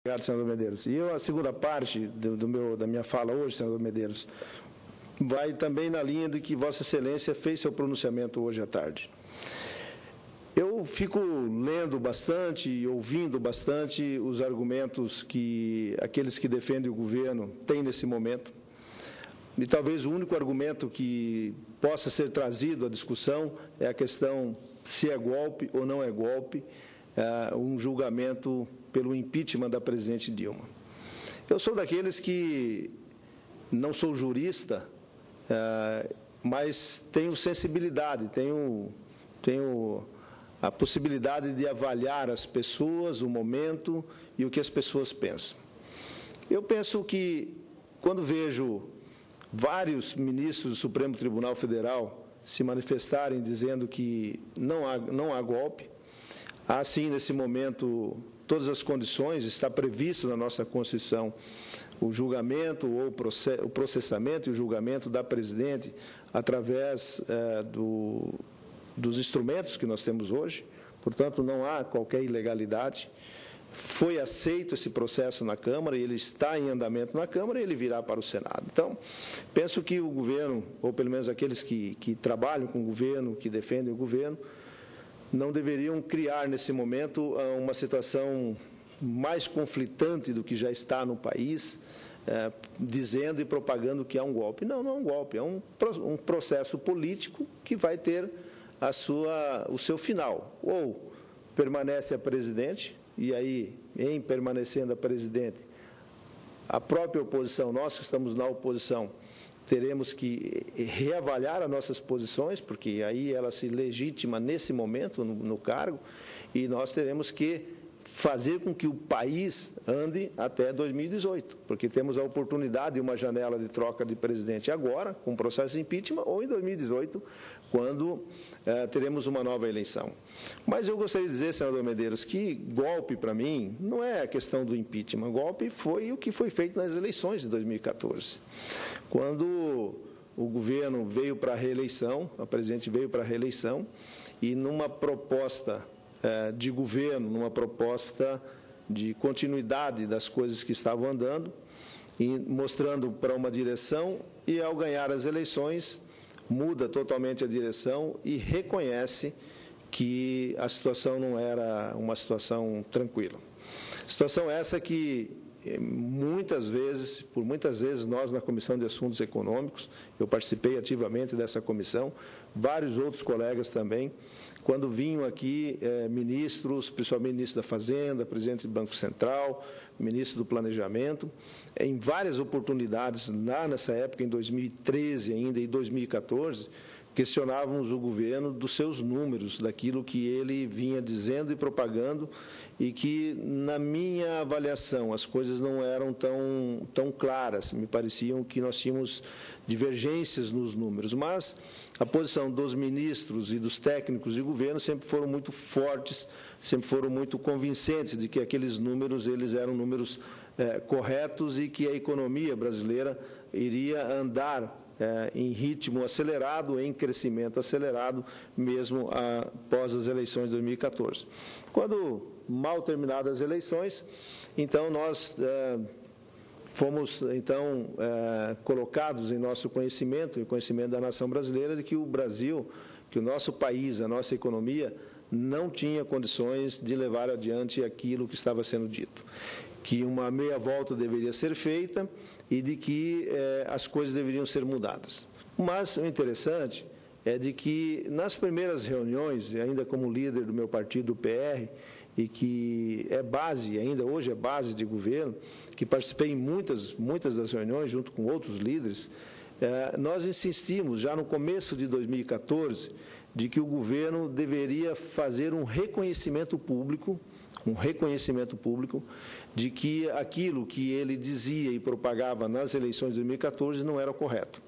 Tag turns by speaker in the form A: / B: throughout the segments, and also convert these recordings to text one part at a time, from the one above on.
A: Obrigado, senador Medeiros. E a segunda parte da minha fala hoje, senador Medeiros, vai também na linha de que Vossa Excelência fez seu pronunciamento hoje à tarde. Eu fico lendo bastante e ouvindo bastante os argumentos que aqueles que defendem o governo têm nesse momento. E talvez o único argumento que possa ser trazido à discussão é a questão se é golpe ou não é golpe, um julgamento pelo impeachment da presidente Dilma. Eu sou daqueles que não sou jurista, mas tenho sensibilidade, tenho a possibilidade de avaliar as pessoas, o momento e o que as pessoas pensam. Eu penso que, quando vejo vários ministros do Supremo Tribunal Federal se manifestarem dizendo que não há golpe, há sim, nesse momento, todas as condições, está previsto na nossa Constituição o julgamento ou o processamento e o julgamento da presidente através dos instrumentos que nós temos hoje, portanto, não há qualquer ilegalidade. Foi aceito esse processo na Câmara, ele está em andamento na Câmara e ele virá para o Senado. Então, penso que o governo, ou pelo menos aqueles que trabalham com o governo, que defendem o governo, não deveriam criar, nesse momento, uma situação mais conflitante do que já está no país, dizendo e propagando que há um golpe. Não, não é um golpe, é um processo político que vai ter o seu final. Ou permanece a presidente, e aí, em permanecendo a presidente, a própria oposição, nós que estamos na oposição, teremos que reavaliar as nossas posições, porque aí ela se legitima nesse momento no cargo, e nós teremos que fazer com que o país ande até 2018, porque temos a oportunidade de uma janela de troca de presidente agora, com processo de impeachment, ou em 2018, quando teremos uma nova eleição. Mas eu gostaria de dizer, senador Medeiros, que golpe, para mim, não é a questão do impeachment. Golpe foi o que foi feito nas eleições de 2014, quando o governo veio para a reeleição, a presidente veio para a reeleição, e numa proposta de governo, numa proposta de continuidade das coisas que estavam andando, e mostrando para uma direção, e ao ganhar as eleições, muda totalmente a direção e reconhece que a situação não era uma situação tranquila. Situação essa que por muitas vezes nós na Comissão de Assuntos Econômicos, eu participei ativamente dessa comissão, vários outros colegas também, quando vinham aqui ministros, principalmente ministro da Fazenda, presidente do Banco Central, ministro do Planejamento, em várias oportunidades, nessa época, em 2013 ainda e 2014, questionávamos o governo dos seus números, daquilo que ele vinha dizendo e propagando, e que, na minha avaliação, as coisas não eram tão claras, me pareciam que nós tínhamos divergências nos números, mas a posição dos ministros e dos técnicos de governo sempre foram muito fortes, sempre foram muito convincentes de que aqueles números eles eram números corretos e que a economia brasileira iria andar em ritmo acelerado, em crescimento acelerado, mesmo após as eleições de 2014. Quando mal terminadas as eleições, então nós fomos colocados em nosso conhecimento, em conhecimento da nação brasileira, de que o Brasil, que o nosso país, a nossa economia, não tinha condições de levar adiante aquilo que estava sendo dito, que uma meia volta deveria ser feita e de que as coisas deveriam ser mudadas. Mas o interessante é de que nas primeiras reuniões, ainda como líder do meu partido, o PR, e que é base, ainda hoje é base de governo, que participei em muitas das reuniões junto com outros líderes, nós insistimos já no começo de 2014 de que o governo deveria fazer um reconhecimento público de que aquilo que ele dizia e propagava nas eleições de 2014 não era correto.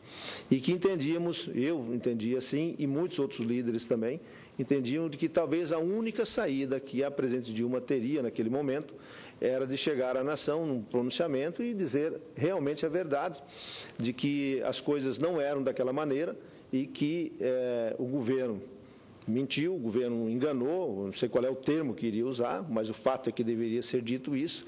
A: E que eu entendia assim, e muitos outros líderes também, entendiam de que talvez a única saída que a presidente Dilma teria naquele momento era de chegar à nação num pronunciamento e dizer realmente a verdade, de que as coisas não eram daquela maneira e que o governo mentiu, o governo enganou, não sei qual é o termo que iria usar, mas o fato é que deveria ser dito isso,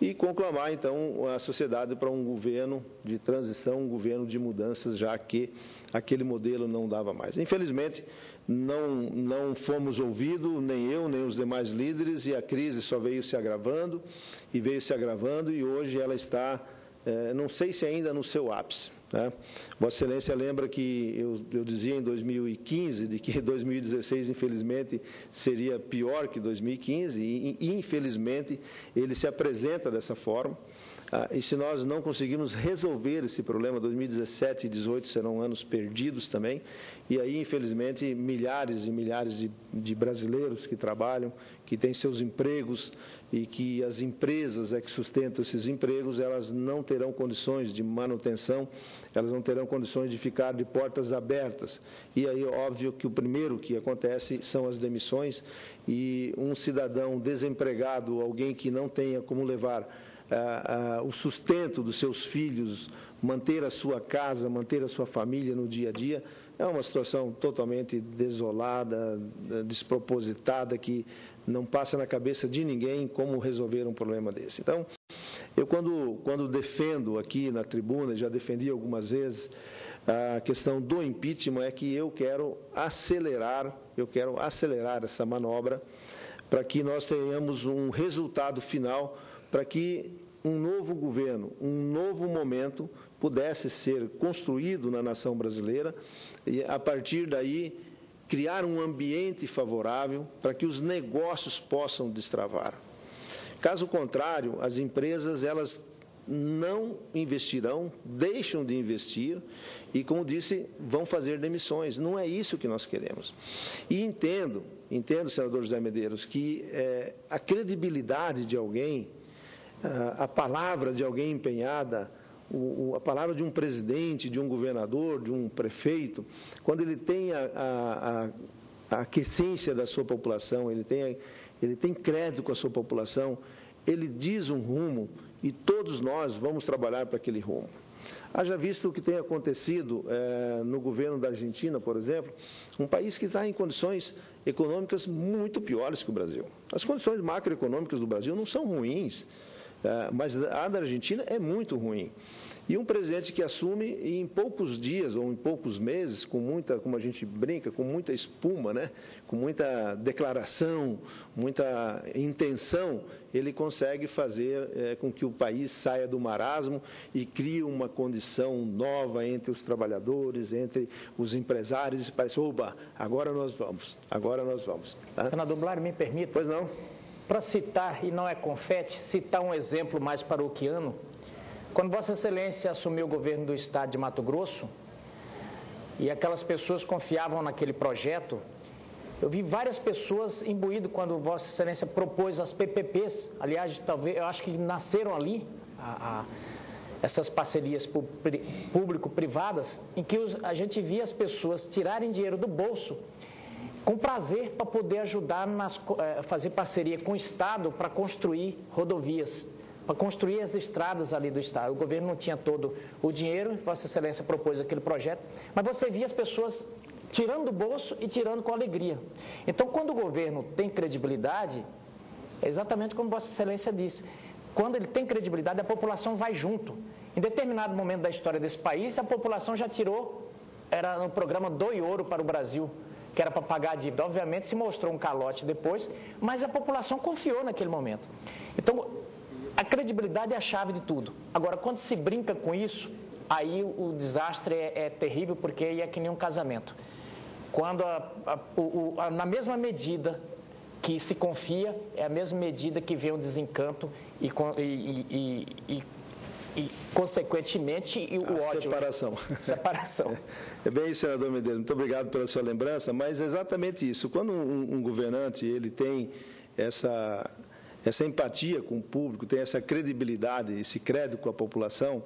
A: e conclamar, então, a sociedade para um governo de transição, um governo de mudanças, já que aquele modelo não dava mais. Infelizmente, não fomos ouvidos, nem eu, nem os demais líderes, e a crise só veio se agravando, e hoje ela está, não sei se ainda no seu ápice. Né? Vossa Excelência lembra que eu dizia em 2015 de que 2016, infelizmente, seria pior que 2015, e infelizmente ele se apresenta dessa forma. E se nós não conseguirmos resolver esse problema, 2017 e 2018 serão anos perdidos também, e aí, infelizmente, milhares e milhares de brasileiros que trabalham, que têm seus empregos e que as empresas que sustentam esses empregos, elas não terão condições de manutenção, elas não terão condições de ficar de portas abertas. E aí, óbvio que o primeiro que acontece são as demissões, e um cidadão desempregado, alguém que não tenha como levar o sustento dos seus filhos, manter a sua casa, manter a sua família no dia a dia, é uma situação totalmente desolada, despropositada, que não passa na cabeça de ninguém como resolver um problema desse. Então, eu quando defendo aqui na tribuna, já defendi algumas vezes, a questão do impeachment, é que eu quero acelerar essa manobra para que nós tenhamos um resultado final, para que um novo governo, um novo momento pudesse ser construído na nação brasileira e, a partir daí, criar um ambiente favorável para que os negócios possam destravar. Caso contrário, as empresas, elas não investirão, deixam de investir e, como disse, vão fazer demissões. Não é isso que nós queremos. E entendo, senador José Medeiros, que a credibilidade de alguém, a palavra de alguém empenhada, a palavra de um presidente, de um governador, de um prefeito, quando ele tem a aquiescência da sua população, ele tem crédito com a sua população, ele diz um rumo e todos nós vamos trabalhar para aquele rumo. Haja visto o que tem acontecido no governo da Argentina, por exemplo, um país que está em condições econômicas muito piores que o Brasil. As condições macroeconômicas do Brasil não são ruins, mas a da Argentina é muito ruim. E um presidente que assume e em poucos dias ou em poucos meses, com muita, como a gente brinca, com muita espuma, né? Com muita declaração, muita intenção, ele consegue fazer com que o país saia do marasmo e crie uma condição nova entre os trabalhadores, entre os empresários, e parece, oba, agora nós vamos. Tá?
B: Senador Blário, me permita?
A: Pois não.
B: Para citar, e não é confete, citar um exemplo mais paroquiano, quando Vossa Excelência assumiu o governo do Estado de Mato Grosso, e aquelas pessoas confiavam naquele projeto, eu vi várias pessoas imbuídas quando Vossa Excelência propôs as PPPs, aliás, talvez, eu acho que nasceram ali, essas parcerias público-privadas, em que a gente via as pessoas tirarem dinheiro do bolso com prazer para poder ajudar a fazer parceria com o Estado para construir rodovias, para construir as estradas ali do Estado. O governo não tinha todo o dinheiro, Vossa Excelência propôs aquele projeto, mas você via as pessoas tirando do bolso e tirando com alegria. Então, quando o governo tem credibilidade, é exatamente como Vossa Excelência disse, quando ele tem credibilidade, a população vai junto. Em determinado momento da história desse país, a população já tirou, era no programa Doe Ouro para o Brasil, que era para pagar a dívida. Obviamente se mostrou um calote depois, mas a população confiou naquele momento. Então, a credibilidade é a chave de tudo. Agora, quando se brinca com isso, aí o desastre é terrível, porque aí é que nem um casamento. Quando na mesma medida que se confia, é a mesma medida que vem o desencanto e consequentemente, o ódio.
A: Separação. É bem isso, senador Medeiros. Muito obrigado pela sua lembrança, mas é exatamente isso. Quando um governante ele tem essa empatia com o público, tem essa credibilidade, esse crédito com a população,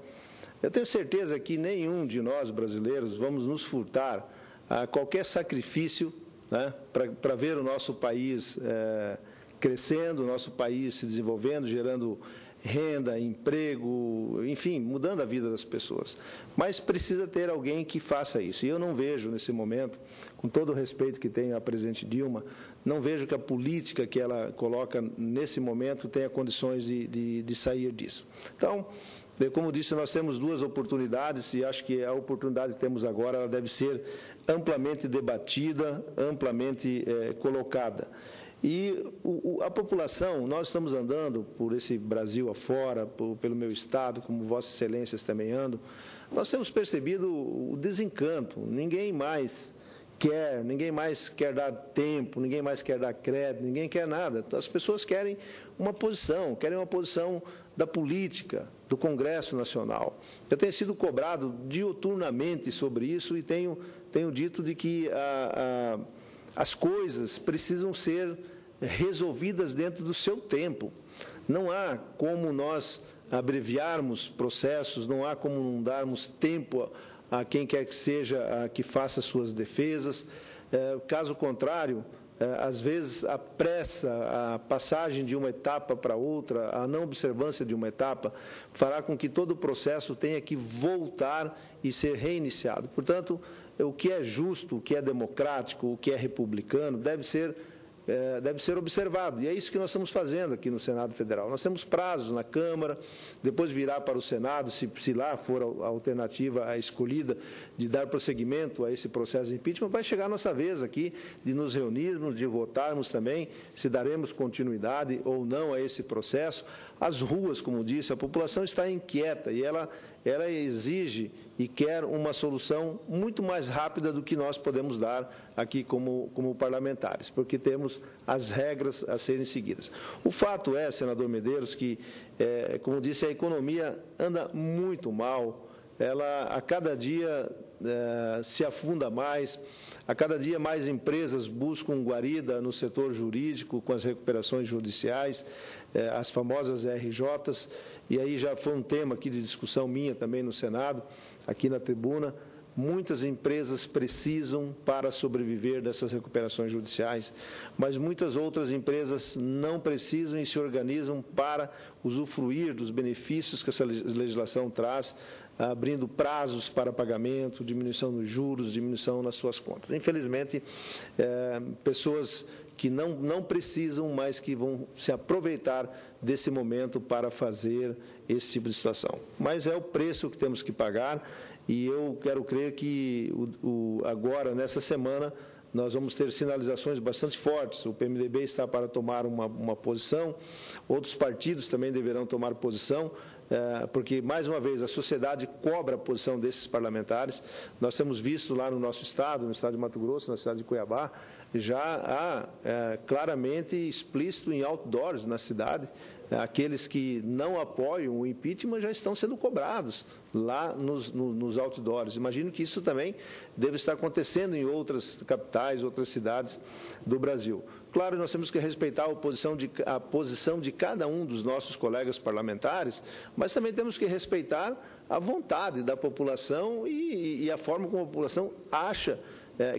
A: eu tenho certeza que nenhum de nós brasileiros vamos nos furtar a qualquer sacrifício, né, para ver o nosso país crescendo, o nosso país se desenvolvendo, gerando renda, emprego, enfim, mudando a vida das pessoas. Mas precisa ter alguém que faça isso. E eu não vejo, nesse momento, com todo o respeito que tenho à presidente Dilma, não vejo que a política que ela coloca nesse momento tenha condições de sair disso. Então, como disse, nós temos duas oportunidades e acho que a oportunidade que temos agora ela deve ser amplamente debatida, amplamente colocada. E a população, nós estamos andando por esse Brasil afora, pelo meu estado, como Vossa Excelências também andam, nós temos percebido o desencanto, ninguém mais quer dar tempo, ninguém mais quer dar crédito, ninguém quer nada. As pessoas querem uma posição da política, do Congresso Nacional. Eu tenho sido cobrado diuturnamente sobre isso e tenho dito de que as coisas precisam ser resolvidas dentro do seu tempo. Não há como nós abreviarmos processos, não há como não darmos tempo a quem quer que seja que faça suas defesas. Caso contrário, às vezes a pressa, a passagem de uma etapa para outra, a não observância de uma etapa, fará com que todo o processo tenha que voltar e ser reiniciado. Portanto, o que é justo, o que é democrático, o que é republicano, deve ser observado. E é isso que nós estamos fazendo aqui no Senado Federal. Nós temos prazos na Câmara, depois virá para o Senado, se lá for a alternativa escolhida de dar prosseguimento a esse processo de impeachment, vai chegar a nossa vez aqui de nos reunirmos, de votarmos também, se daremos continuidade ou não a esse processo. As ruas, como disse, a população está inquieta e ela exige e quer uma solução muito mais rápida do que nós podemos dar aqui como parlamentares, porque temos as regras a serem seguidas. O fato é, senador Medeiros, que, como disse, a economia anda muito mal, ela a cada dia se afunda mais, a cada dia mais empresas buscam guarida no setor jurídico com as recuperações judiciais, as famosas RJs, e aí já foi um tema aqui de discussão minha também no Senado, aqui na tribuna. Muitas empresas precisam para sobreviver dessas recuperações judiciais, mas muitas outras empresas não precisam e se organizam para usufruir dos benefícios que essa legislação traz, abrindo prazos para pagamento, diminuição nos juros, diminuição nas suas contas. Infelizmente, pessoas que não precisam, mas que vão se aproveitar desse momento para fazer esse tipo de situação. Mas é o preço que temos que pagar e eu quero crer que agora, nessa semana, nós vamos ter sinalizações bastante fortes. O PMDB está para tomar uma posição, outros partidos também deverão tomar posição, porque, mais uma vez, a sociedade cobra a posição desses parlamentares. Nós temos visto lá no nosso estado, no estado de Mato Grosso, na cidade de Cuiabá, já há claramente explícito em outdoors na cidade, aqueles que não apoiam o impeachment já estão sendo cobrados lá nos outdoors. Imagino que isso também deve estar acontecendo em outras capitais, outras cidades do Brasil. Claro, nós temos que respeitar a posição de cada um dos nossos colegas parlamentares, mas também temos que respeitar a vontade da população e a forma como a população acha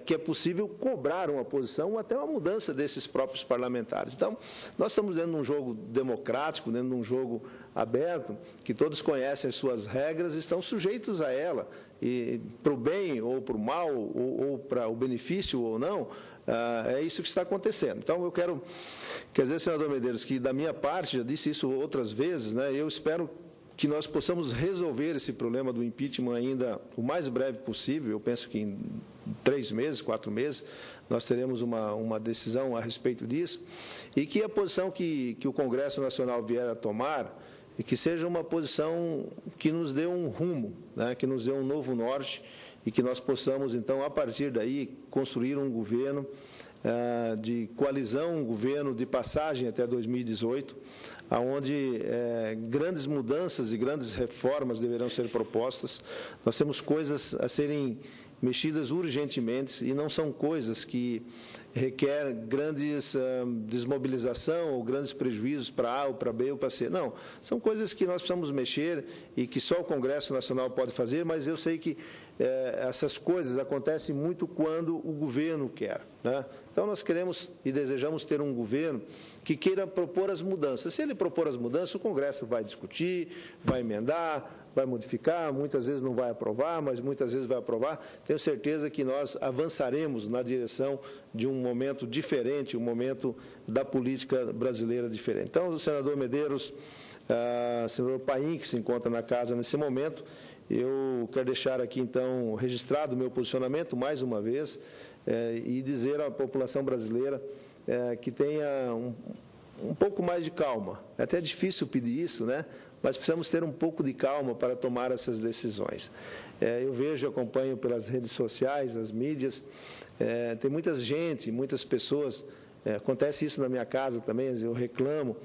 A: que é possível cobrar uma posição ou até uma mudança desses próprios parlamentares. Então, nós estamos dentro de um jogo democrático, dentro de um jogo aberto, que todos conhecem as suas regras e estão sujeitos a ela, e para o bem ou para o mal, ou para o benefício ou não, é isso que está acontecendo. Então, eu quero dizer, senador Medeiros, que da minha parte, já disse isso outras vezes, eu espero que nós possamos resolver esse problema do impeachment ainda o mais breve possível. Eu penso que em 3 meses, 4 meses, nós teremos uma decisão a respeito disso, e que a posição que o Congresso Nacional vier a tomar, e que seja uma posição que nos dê um rumo, que nos dê um novo norte, e que nós possamos, então, a partir daí, construir um governo de coalizão, um governo de passagem até 2018, onde grandes mudanças e grandes reformas deverão ser propostas. Nós temos coisas a serem mexidas urgentemente e não são coisas que requer grandes desmobilização ou grandes prejuízos para A ou para B ou para C. Não, são coisas que nós precisamos mexer e que só o Congresso Nacional pode fazer, mas eu sei que essas coisas acontecem muito quando o governo quer, Então, nós queremos e desejamos ter um governo que queira propor as mudanças. Se ele propor as mudanças, o Congresso vai discutir, vai emendar, vai modificar, muitas vezes não vai aprovar, mas muitas vezes vai aprovar. Tenho certeza que nós avançaremos na direção de um momento diferente, um momento da política brasileira diferente. Então, o senador Medeiros, senador Paim, que se encontra na casa nesse momento, eu quero deixar aqui, então, registrado o meu posicionamento, mais uma vez, e dizer à população brasileira que tenha um pouco mais de calma. É até difícil pedir isso, né? Mas precisamos ter um pouco de calma para tomar essas decisões. Eu vejo, acompanho pelas redes sociais, as mídias, tem muita gente, muitas pessoas, acontece isso na minha casa também, eu reclamo,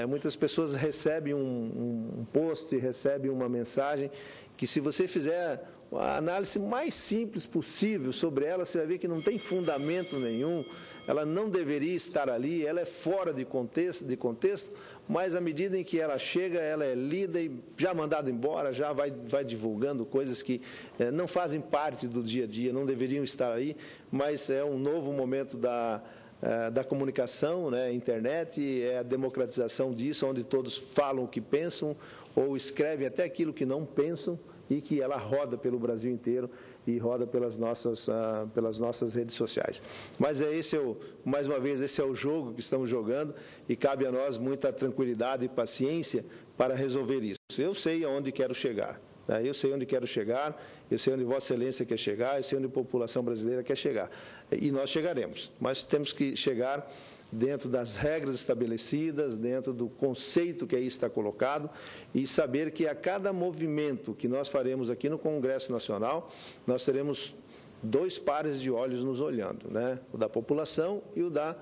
A: muitas pessoas recebem um post, recebem uma mensagem, que se você fizer a análise mais simples possível sobre ela, você vai ver que não tem fundamento nenhum, ela não deveria estar ali, ela é fora de contexto, mas à medida em que ela chega, ela é lida e já mandada embora, já vai divulgando coisas que não fazem parte do dia a dia, não deveriam estar aí, mas é um novo momento da comunicação, né, internet, é a democratização disso, onde todos falam o que pensam ou escrevem até aquilo que não pensam, e que ela roda pelo Brasil inteiro e roda pelas nossas redes sociais. Mas mais uma vez, esse é o jogo que estamos jogando e cabe a nós muita tranquilidade e paciência para resolver isso. Eu sei aonde quero chegar, né? Eu sei onde quero chegar, eu sei onde Vossa Excelência quer chegar, eu sei onde a população brasileira quer chegar. E nós chegaremos, mas temos que chegar dentro das regras estabelecidas, dentro do conceito que aí está colocado, e saber que a cada movimento que nós faremos aqui no Congresso Nacional, nós teremos dois pares de olhos nos olhando, né? O da população e o da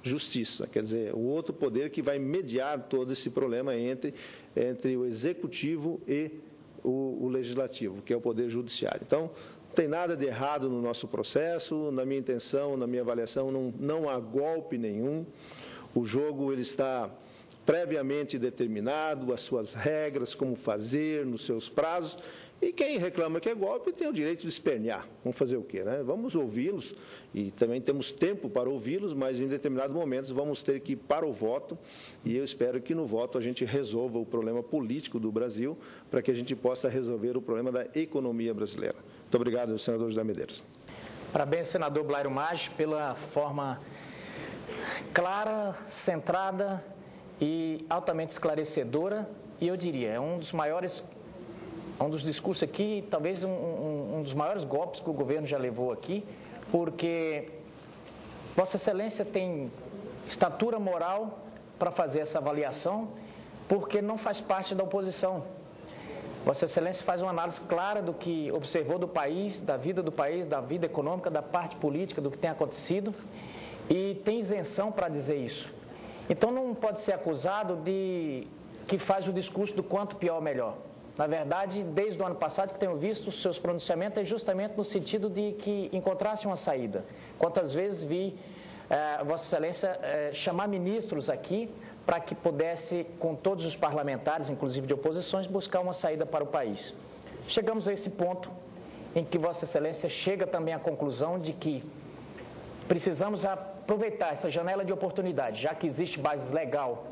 A: justiça, quer dizer, o outro poder que vai mediar todo esse problema entre o executivo e o legislativo, que é o poder judiciário. Então, não tem nada de errado no nosso processo, na minha intenção, na minha avaliação, não há golpe nenhum. O jogo ele está previamente determinado, as suas regras, como fazer, nos seus prazos, e quem reclama que é golpe tem o direito de espernear. Vamos fazer o quê, né? Vamos ouvi-los, e também temos tempo para ouvi-los, mas em determinados momentos vamos ter que ir para o voto, e eu espero que no voto a gente resolva o problema político do Brasil, para que a gente possa resolver o problema da economia brasileira. Muito obrigado, senador José Medeiros.
B: Parabéns, senador Blairo Maggi, pela forma clara, centrada e altamente esclarecedora, e eu diria, é um dos discursos aqui, talvez um dos maiores golpes que o governo já levou aqui, porque Vossa Excelência tem estatura moral para fazer essa avaliação, porque não faz parte da oposição. Vossa Excelência faz uma análise clara do que observou do país, da vida econômica, da parte política, do que tem acontecido, e tem isenção para dizer isso. Então não pode ser acusado de que faz o discurso do quanto pior melhor. Na verdade, desde o ano passado que tenho visto os seus pronunciamentos é justamente no sentido de que encontrasse uma saída. Quantas vezes vi Vossa Excelência chamar ministros aqui para que pudesse, com todos os parlamentares, inclusive de oposições, buscar uma saída para o país. Chegamos a esse ponto em que Vossa Excelência chega também à conclusão de que precisamos aproveitar essa janela de oportunidade, já que existe base legal,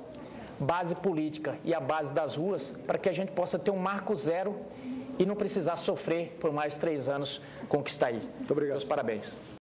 B: base política e a base das ruas, para que a gente possa ter um marco zero e não precisar sofrer por mais 3 anos com o que está aí.
A: Muito obrigado.
B: Meus parabéns.